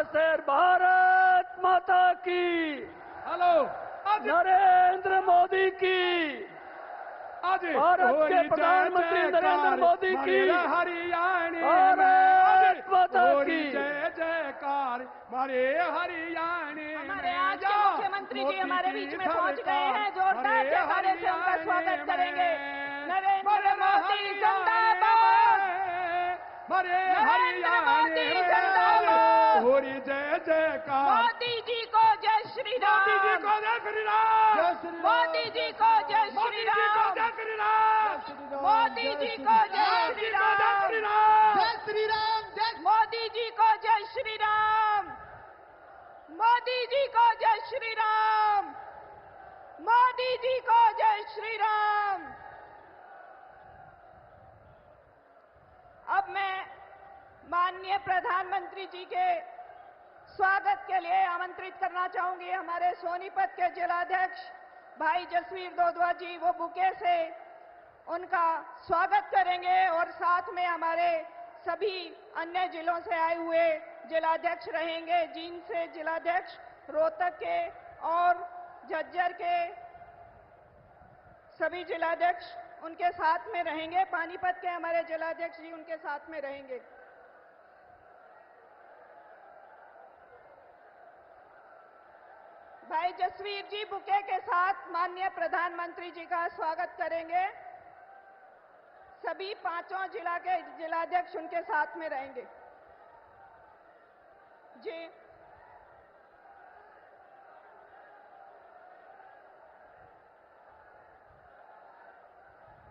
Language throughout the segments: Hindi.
शेर भारत माता की। हेलो नरेंद्र मोदी की। आज भारत के प्रधानमंत्री नरेंद्र मोदी की। हरियाणी भारत माता की। जय जयकार मारे हरियाणी हमारे आज के मुख्यमंत्री जी हमारे बीच में पहुंच गए हैं। जोरदार जयकारे से उनका स्वागत करेंगे। नरेंद्र मोदी जिंदाबाद। मरे नरेंद्र मोदी हरियाणी जिंदाबाद। होरी जय जयकार मोदी जी को जय श्री राम। मोदी जी को जय श्री राम। मोदी जी को जय श्री राम। जय श्री राम। मोदी जी को जय श्री राम। जय श्री राम। मोदी जी को जय श्री राम। मोदी जी को जय श्री राम। मोदी जी को जय श्री राम। अब मैं माननीय प्रधानमंत्री जी के स्वागत के लिए आमंत्रित करना चाहूंगी हमारे सोनीपत के जिलाध्यक्ष भाई जसवीर दोदवा जी। वो बुके से उनका स्वागत करेंगे और साथ में हमारे सभी अन्य जिलों से आए हुए जिलाध्यक्ष रहेंगे, जिनसे जिलाध्यक्ष रोहतक के और झज्जर के सभी जिलाध्यक्ष उनके साथ में रहेंगे। पानीपत के हमारे जिलाध्यक्ष जी उनके साथ में रहेंगे। भाई जसवीर जी बुके के साथ माननीय प्रधानमंत्री जी का स्वागत करेंगे। सभी पांचों जिला के जिलाध्यक्ष उनके साथ में रहेंगे जी।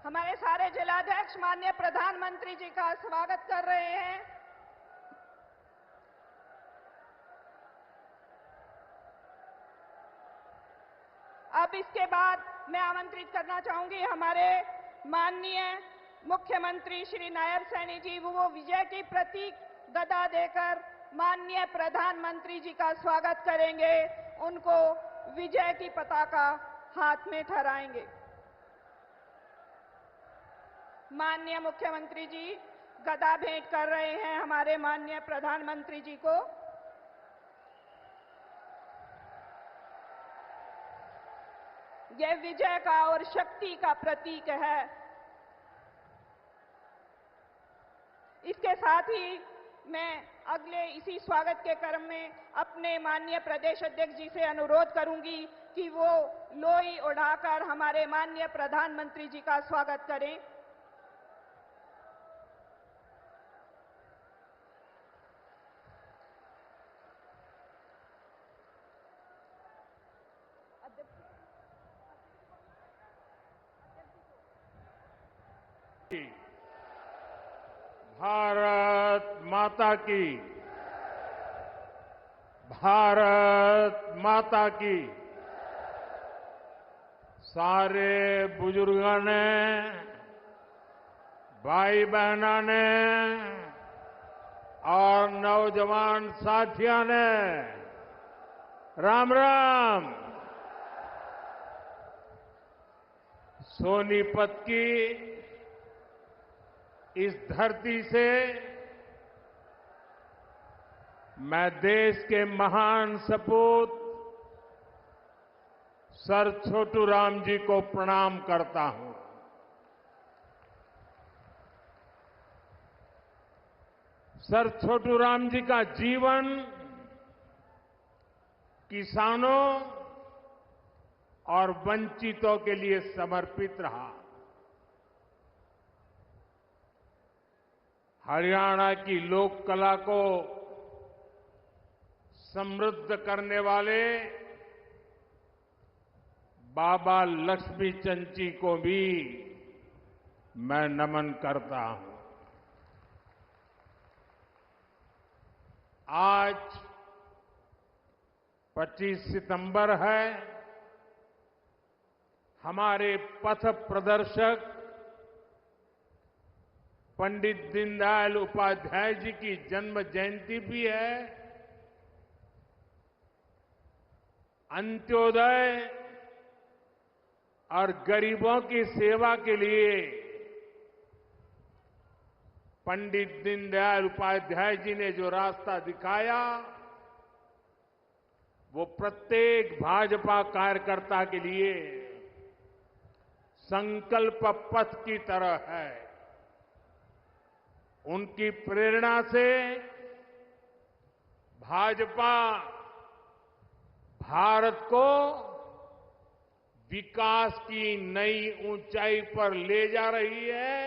हमारे सारे जिलाध्यक्ष माननीय प्रधानमंत्री जी का स्वागत कर रहे हैं। अब इसके बाद मैं आमंत्रित करना चाहूंगी हमारे माननीय मुख्यमंत्री श्री नायब सैनी जी। वो विजय की प्रतीक गदा देकर माननीय प्रधानमंत्री जी का स्वागत करेंगे। उनको विजय की पताका हाथ में ठहराएंगे। माननीय मुख्यमंत्री जी गदा भेंट कर रहे हैं हमारे माननीय प्रधानमंत्री जी को। यह विजय का और शक्ति का प्रतीक है। इसके साथ ही मैं अगले इसी स्वागत के क्रम में अपने माननीय प्रदेश अध्यक्ष जी से अनुरोध करूंगी कि वो लोई उड़ाकर हमारे माननीय प्रधानमंत्री जी का स्वागत करें। भारत माता की। भारत माता की। सारे बुजुर्गों ने, भाई बहनों ने और नौजवान साथियों ने राम राम। सोनीपत की इस धरती से मैं देश के महान सपूत सर छोटू राम जी को प्रणाम करता हूं। सर छोटू राम जी का जीवन किसानों और वंचितों के लिए समर्पित रहा। हरियाणा की लोक कला को समृद्ध करने वाले बाबा लक्ष्मी चंद जी को भी मैं नमन करता हूं। आज 25 सितंबर है। हमारे पथ प्रदर्शक पंडित दीनदयाल उपाध्याय जी की जन्म जयंती भी है। अंत्योदय और गरीबों की सेवा के लिए पंडित दीनदयाल उपाध्याय जी ने जो रास्ता दिखाया, वो प्रत्येक भाजपा कार्यकर्ता के लिए संकल्प पथ की तरह है। उनकी प्रेरणा से भाजपा भारत को विकास की नई ऊंचाई पर ले जा रही है,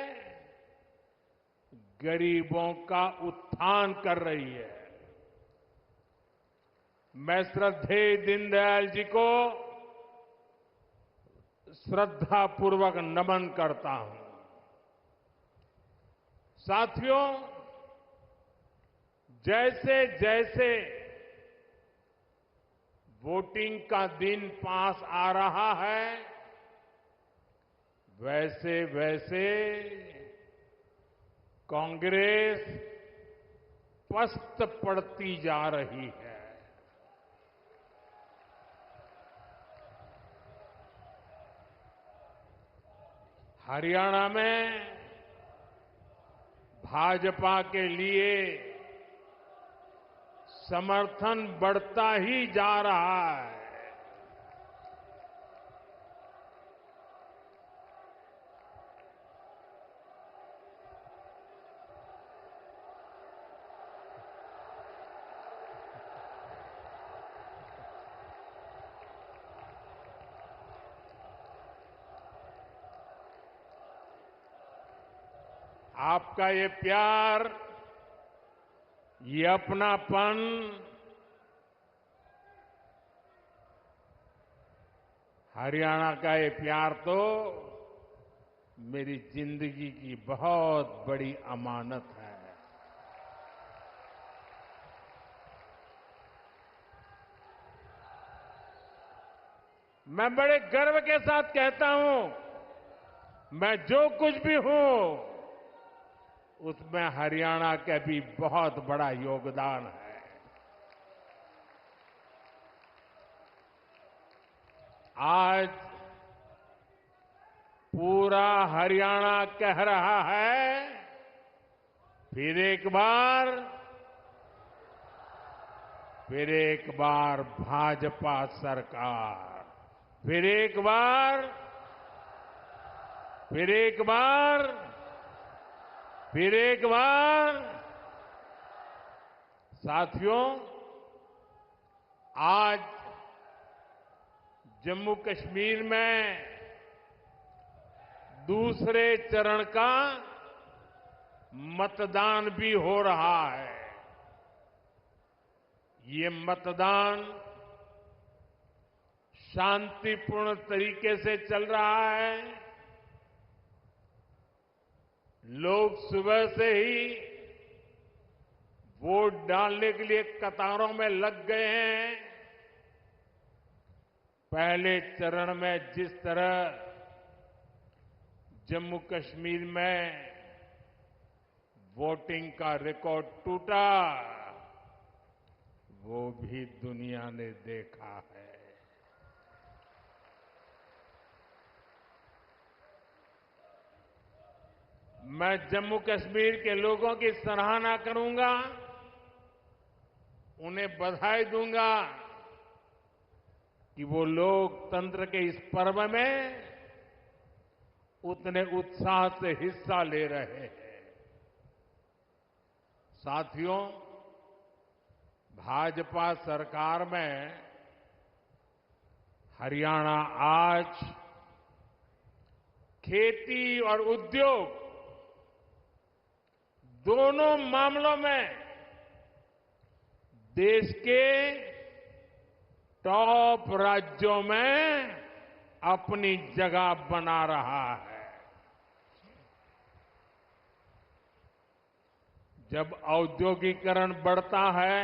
गरीबों का उत्थान कर रही है। मैं श्रद्धेय दीनदयाल जी को श्रद्धापूर्वक नमन करता हूं। साथियों, जैसे जैसे वोटिंग का दिन पास आ रहा है, वैसे वैसे कांग्रेस पस्त पड़ती जा रही है। हरियाणा में भाजपा के लिए समर्थन बढ़ता ही जा रहा है। आपका ये प्यार, ये अपनापन हरियाणा का ये प्यार तो मेरी जिंदगी की बहुत बड़ी अमानत है। मैं बड़े गर्व के साथ कहता हूं, मैं जो कुछ भी हूं उसमें हरियाणा का भी बहुत बड़ा योगदान है। आज पूरा हरियाणा कह रहा है, फिर एक बार भाजपा सरकार, फिर एक बार साथियों, आज जम्मू कश्मीर में दूसरे चरण का मतदान भी हो रहा है। ये मतदान शांतिपूर्ण तरीके से चल रहा है। लोग सुबह से ही वोट डालने के लिए कतारों में लग गए हैं। पहले चरण में जिस तरह जम्मू कश्मीर में वोटिंग का रिकॉर्ड टूटा, वो भी दुनिया ने देखा है। मैं जम्मू कश्मीर के लोगों की सराहना करूंगा, उन्हें बधाई दूंगा कि वो लोकतंत्र के इस पर्व में उतने उत्साह से हिस्सा ले रहे हैं। साथियों, भाजपा सरकार में हरियाणा आज खेती और उद्योग दोनों मामलों में देश के टॉप राज्यों में अपनी जगह बना रहा है। जब औद्योगिकरण बढ़ता है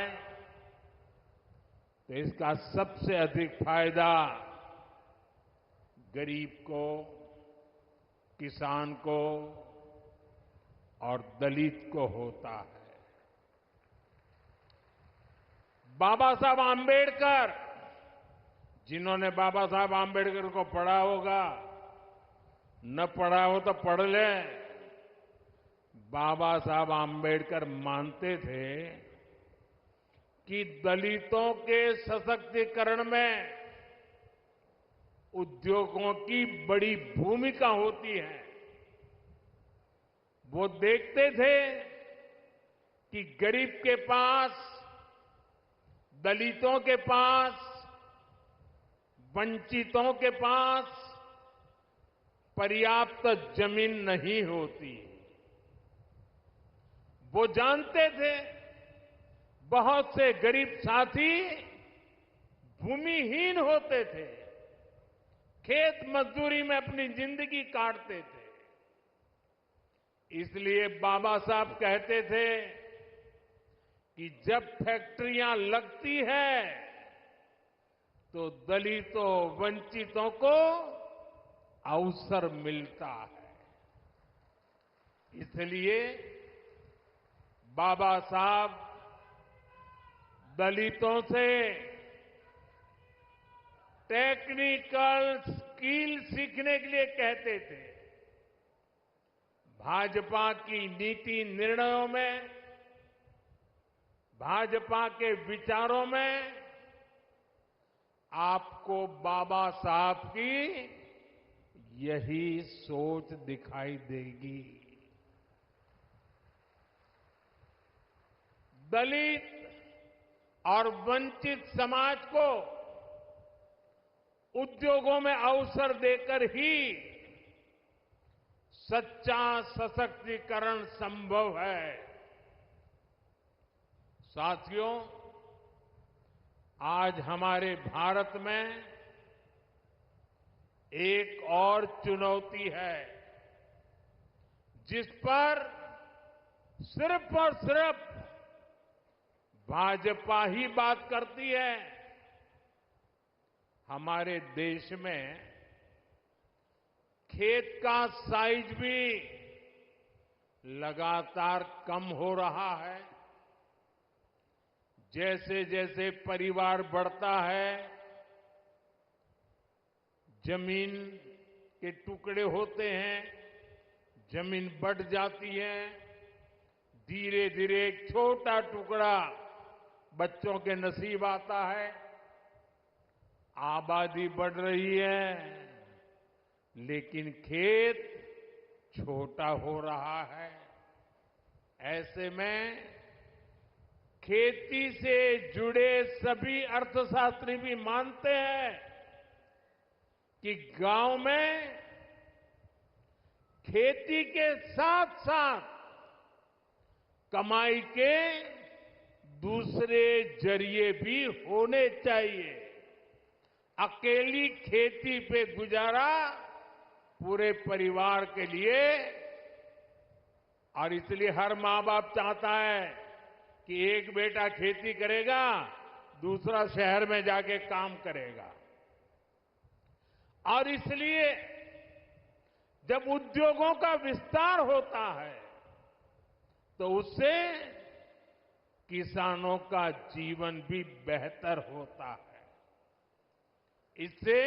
तो इसका सबसे अधिक फायदा गरीब को, किसान को और दलित को होता है। बाबा साहब आंबेडकर, जिन्होंने बाबा साहब आंबेडकर को पढ़ा होगा, न पढ़ा हो तो पढ़ ले, बाबा साहब आंबेडकर मानते थे कि दलितों के सशक्तिकरण में उद्योगों की बड़ी भूमिका होती है। वो देखते थे कि गरीब के पास, दलितों के पास, वंचितों के पास पर्याप्त जमीन नहीं होती। वो जानते थे बहुत से गरीब साथी भूमिहीन होते थे, खेत मजदूरी में अपनी जिंदगी काटते थे। इसलिए बाबा साहब कहते थे कि जब फैक्ट्रियां लगती है तो दलितों, वंचितों को अवसर मिलता है। इसलिए बाबा साहब दलितों से टेक्निकल स्किल सीखने के लिए कहते थे। भाजपा की नीति निर्णयों में, भाजपा के विचारों में आपको बाबा साहब की यही सोच दिखाई देगी। दलित और वंचित समाज को उद्योगों में अवसर देकर ही सच्चा सशक्तिकरण संभव है। साथियों, आज हमारे भारत में एक और चुनौती है जिस पर सिर्फ और सिर्फ भाजपा ही बात करती है। हमारे देश में खेत का साइज भी लगातार कम हो रहा है। जैसे जैसे परिवार बढ़ता है, जमीन के टुकड़े होते हैं, जमीन बढ़ जाती है। धीरे धीरे एक छोटा टुकड़ा बच्चों के नसीब आता है। आबादी बढ़ रही है, लेकिन खेत छोटा हो रहा है। ऐसे में खेती से जुड़े सभी अर्थशास्त्री भी मानते हैं कि गांव में खेती के साथ साथ कमाई के दूसरे जरिए भी होने चाहिए। अकेली खेती पे गुजारा पूरे परिवार के लिए, और इसलिए हर मां बाप चाहता है कि एक बेटा खेती करेगा, दूसरा शहर में जाके काम करेगा। और इसलिए जब उद्योगों का विस्तार होता है तो उससे किसानों का जीवन भी बेहतर होता है। इससे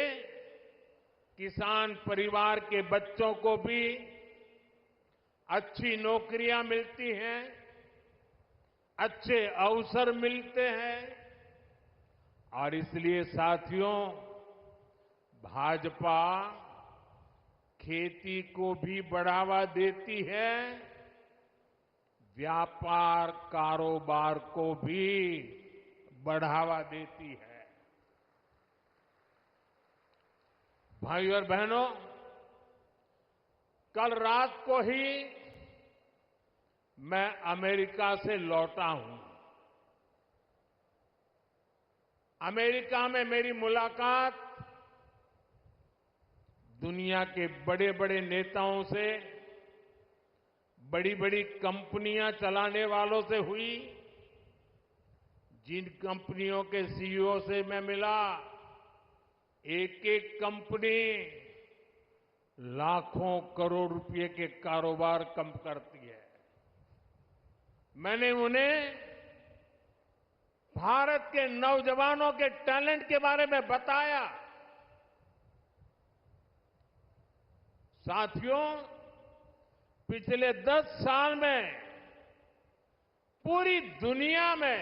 किसान परिवार के बच्चों को भी अच्छी नौकरियां मिलती हैं, अच्छे अवसर मिलते हैं। और इसलिए साथियों, भाजपा खेती को भी बढ़ावा देती है, व्यापार कारोबार को भी बढ़ावा देती है। भाइयों और बहनों, कल रात को ही मैं अमेरिका से लौटा हूं। अमेरिका में मेरी मुलाकात दुनिया के बड़े बड़े नेताओं से, बड़ी बड़ी कंपनियां चलाने वालों से हुई। जिन कंपनियों के सीईओ से मैं मिला, एक एक कंपनी लाखों करोड़ रुपए के कारोबार कम करती है। मैंने उन्हें भारत के नौजवानों के टैलेंट के बारे में बताया। साथियों, पिछले 10 साल में पूरी दुनिया में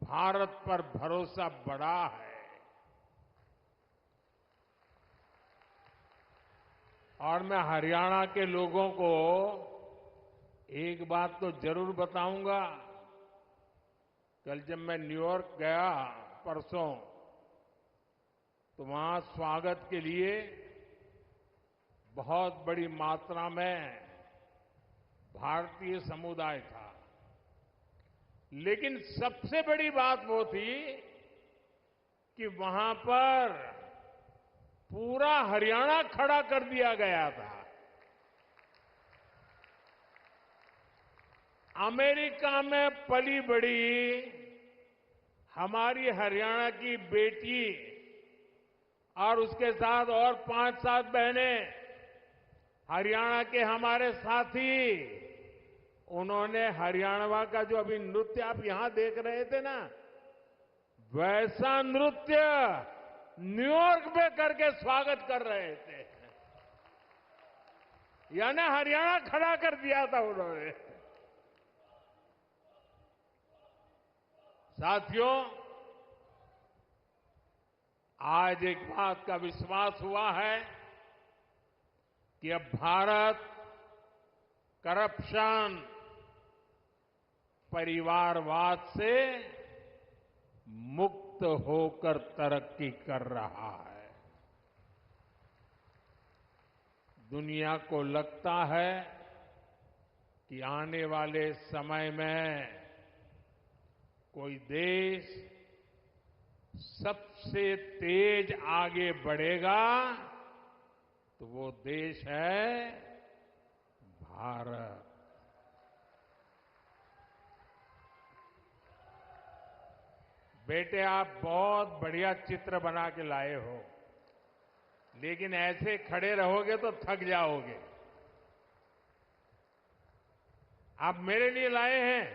भारत पर भरोसा बढ़ा है। और मैं हरियाणा के लोगों को एक बात तो जरूर बताऊंगा। कल जब मैं न्यूयॉर्क गया परसों, तो वहां स्वागत के लिए बहुत बड़ी मात्रा में भारतीय समुदाय था। लेकिन सबसे बड़ी बात वो थी कि वहां पर पूरा हरियाणा खड़ा कर दिया गया था। अमेरिका में पली बड़ी हमारी हरियाणा की बेटी और उसके साथ और 5-7 बहनें, हरियाणा के हमारे साथी, उन्होंने हरियाणा का जो अभी नृत्य आप यहां देख रहे थे ना, वैसा नृत्य न्यूयॉर्क में करके स्वागत कर रहे थे। यानी हरियाणा खड़ा कर दिया था उन्होंने। साथियों, आज एक बात का विश्वास हुआ है कि अब भारत करप्शन, परिवारवाद से मुक्त होकर तरक्की कर रहा है। दुनिया को लगता है कि आने वाले समय में कोई देश सबसे तेज आगे बढ़ेगा तो वो देश है भारत। बेटे, आप बहुत बढ़िया चित्र बना के लाए हो, लेकिन ऐसे खड़े रहोगे तो थक जाओगे। आप मेरे लिए लाए हैं।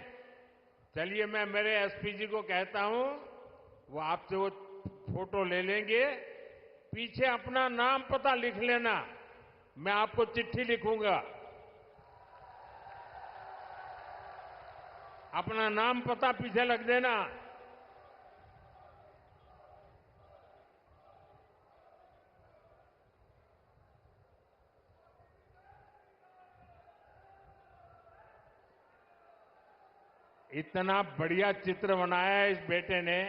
चलिए, मैं मेरे एसपी जी को कहता हूं, वो आपसे वो फोटो ले लेंगे। पीछे अपना नाम पता लिख लेना, मैं आपको चिट्ठी लिखूंगा। अपना नाम पता पीछे लिख देना। इतना बढ़िया चित्र बनाया है इस बेटे ने।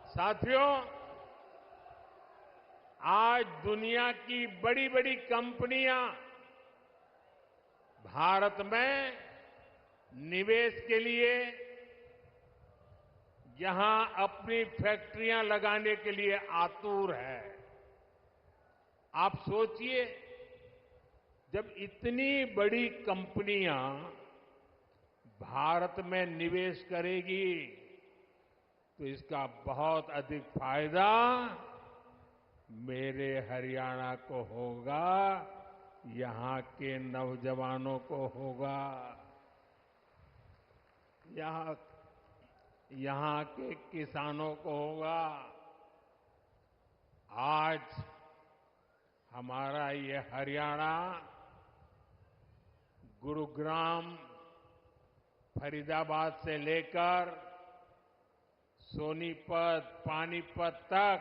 साथियों, आज दुनिया की बड़ी बड़ी कंपनियां भारत में निवेश के लिए, यहां अपनी फैक्ट्रियां लगाने के लिए आतुर है। आप सोचिए, जब इतनी बड़ी कंपनियां भारत में निवेश करेगी तो इसका बहुत अधिक फायदा मेरे हरियाणा को होगा, यहां के नौजवानों को होगा, यहां के किसानों को होगा। आज हमारा ये हरियाणा गुरुग्राम, फरीदाबाद से लेकर सोनीपत, पानीपत तक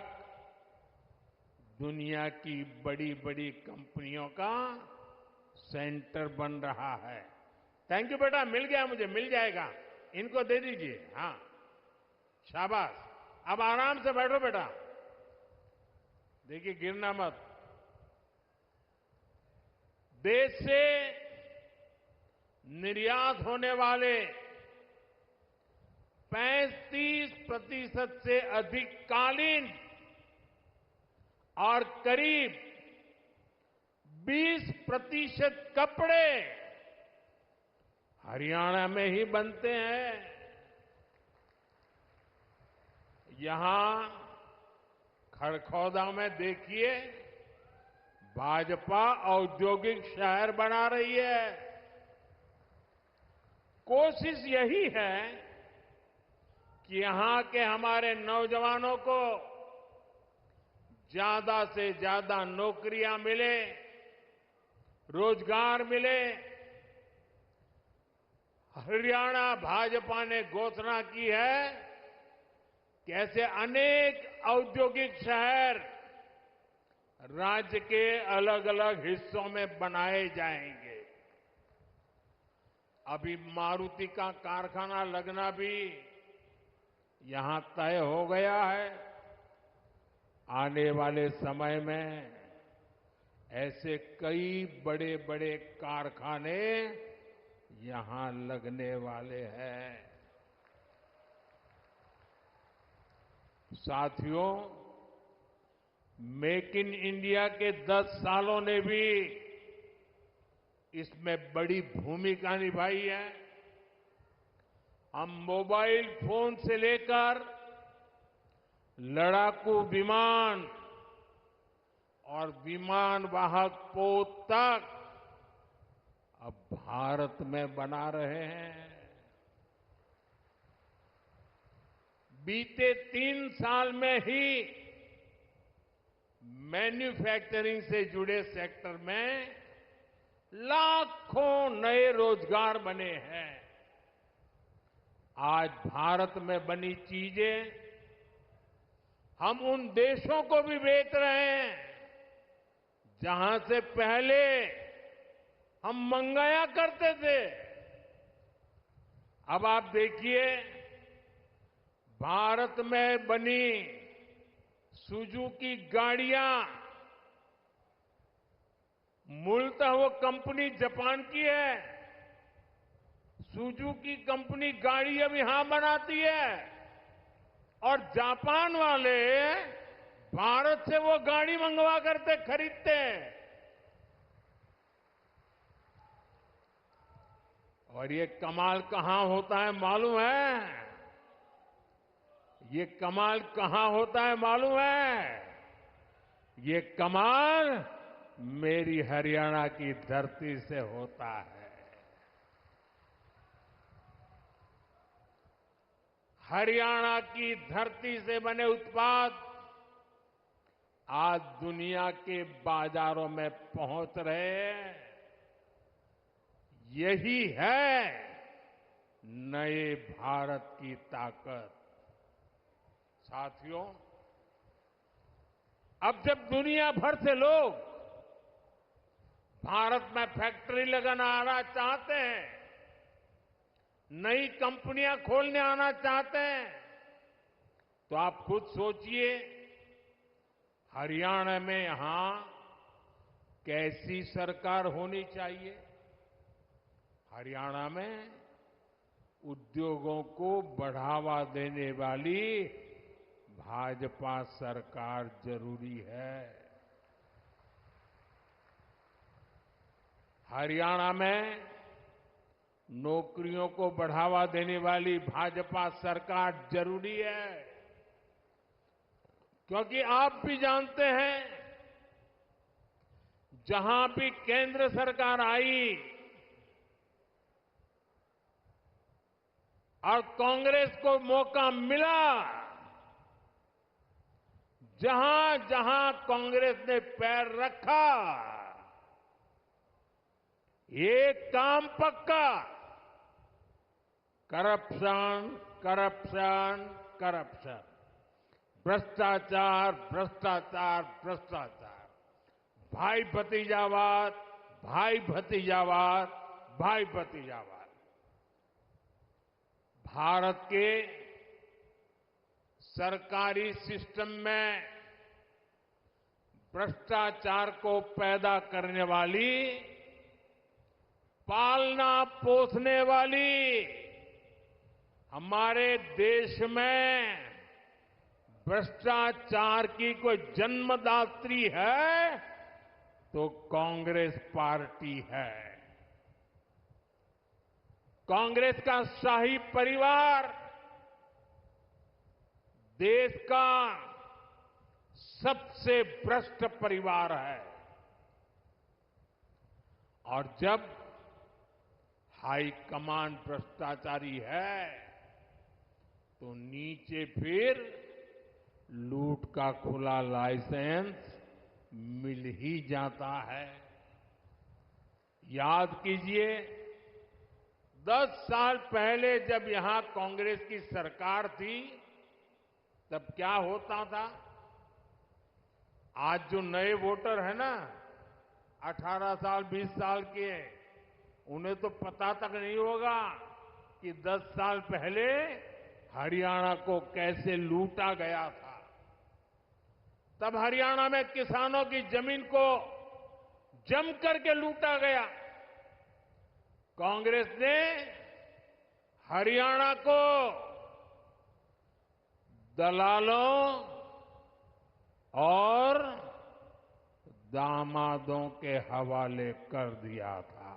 दुनिया की बड़ी बड़ी कंपनियों का सेंटर बन रहा है। थैंक यू बेटा, मिल गया मुझे, मिल जाएगा। इनको दे दीजिए। हाँ, शाबाश। अब आराम से बैठो बेटा, देखिए गिरना मत। देश से निर्यात होने वाले 35% से अधिक कालीन और करीब 20% कपड़े हरियाणा में ही बनते हैं। यहां खड़खौदा में देखिए, भाजपा औद्योगिक शहर बना रही है। कोशिश यही है कि यहां के हमारे नौजवानों को ज्यादा से ज्यादा नौकरियां मिले, रोजगार मिले। हरियाणा भाजपा ने घोषणा की है कि ऐसे अनेक औद्योगिक शहर राज्य के अलग अलग हिस्सों में बनाए जाएंगे। अभी मारुति का कारखाना लगना भी यहां तय हो गया है। आने वाले समय में ऐसे कई बड़े बड़े कारखाने यहां लगने वाले हैं। साथियों, मेक इन इंडिया के 10 सालों ने भी इसमें बड़ी भूमिका निभाई है। हम मोबाइल फोन से लेकर लड़ाकू विमान और विमान वाहक पोत तक अब भारत में बना रहे हैं। बीते 3 साल में ही मैन्युफैक्चरिंग से जुड़े सेक्टर में लाखों नए रोजगार बने हैं। आज भारत में बनी चीजें हम उन देशों को भी बेच रहे हैं जहां से पहले हम मंगाया करते थे। अब आप देखिए, भारत में बनी सुजुकी गाड़ियां, मूलतः वो कंपनी जापान की है। सुजुकी कंपनी गाड़ी अब यहां बनाती है और जापान वाले भारत से वो गाड़ी मंगवा करते खरीदते हैं। और ये कमाल कहां होता है मालूम है? ये कमाल कहां होता है मालूम है? ये कमाल मेरी हरियाणा की धरती से होता है। हरियाणा की धरती से बने उत्पाद आज दुनिया के बाजारों में पहुंच रहे हैं। यही है नए भारत की ताकत। साथियों, अब जब दुनिया भर से लोग भारत में फैक्ट्री लगाना चाहते हैं, नई कंपनियां खोलने आना चाहते हैं, तो आप खुद सोचिए हरियाणा में यहां कैसी सरकार होनी चाहिए। हरियाणा में उद्योगों को बढ़ावा देने वाली भाजपा सरकार जरूरी है। हरियाणा में नौकरियों को बढ़ावा देने वाली भाजपा सरकार जरूरी है, क्योंकि आप भी जानते हैं जहां भी केंद्र सरकार आई और कांग्रेस को मौका मिला, जहां जहां कांग्रेस ने पैर रखा, एक काम पक्का, करप्शन, करप्शन, करप्शन, भ्रष्टाचार, भ्रष्टाचार, भ्रष्टाचार, भाई भतीजावाद, भाई भतीजावाद, भाई भतीजावाद। भारत के सरकारी सिस्टम में भ्रष्टाचार को पैदा करने वाली, पालना पोसने वाली हमारे देश में भ्रष्टाचार की कोई जन्मदात्री है तो कांग्रेस पार्टी है। कांग्रेस का शाही परिवार देश का सबसे भ्रष्ट परिवार है। और जब हाईकमान भ्रष्टाचारी है तो नीचे फिर लूट का खुला लाइसेंस मिल ही जाता है। याद कीजिए, 10 साल पहले जब यहां कांग्रेस की सरकार थी, तब क्या होता था? आज जो नए वोटर है ना, 18 साल 20 साल के, उन्हें तो पता तक नहीं होगा कि 10 साल पहले हरियाणा को कैसे लूटा गया था। तब हरियाणा में किसानों की जमीन को जम करके लूटा गया। कांग्रेस ने हरियाणा को दलालों और दामादों के हवाले कर दिया था।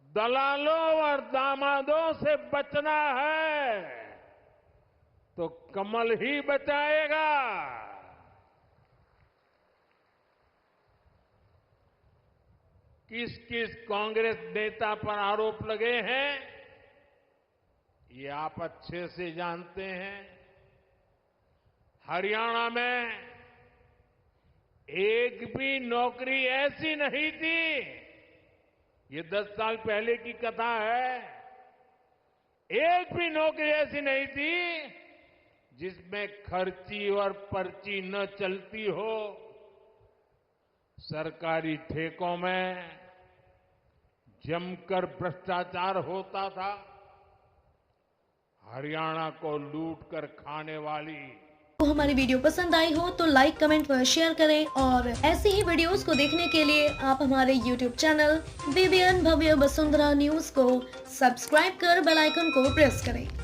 दलालों और दामादों से बचना है तो कमल ही बचाएगा। किस किस कांग्रेस नेता पर आरोप लगे हैं, ये आप अच्छे से जानते हैं। हरियाणा में एक भी नौकरी ऐसी नहीं थी, ये 10 साल पहले की कथा है, एक भी नौकरी ऐसी नहीं थी जिसमें खर्ची और पर्ची न चलती हो। सरकारी ठेकों में जमकर भ्रष्टाचार होता था। हरियाणा को लूट कर खाने वाली। तो हमारी वीडियो पसंद आई हो तो लाइक कमेंट व शेयर करें और ऐसी ही वीडियोस को देखने के लिए आप हमारे YouTube चैनल BBN भव्य वसुंधरा न्यूज को सब्सक्राइब कर बेल आइकन को प्रेस करें।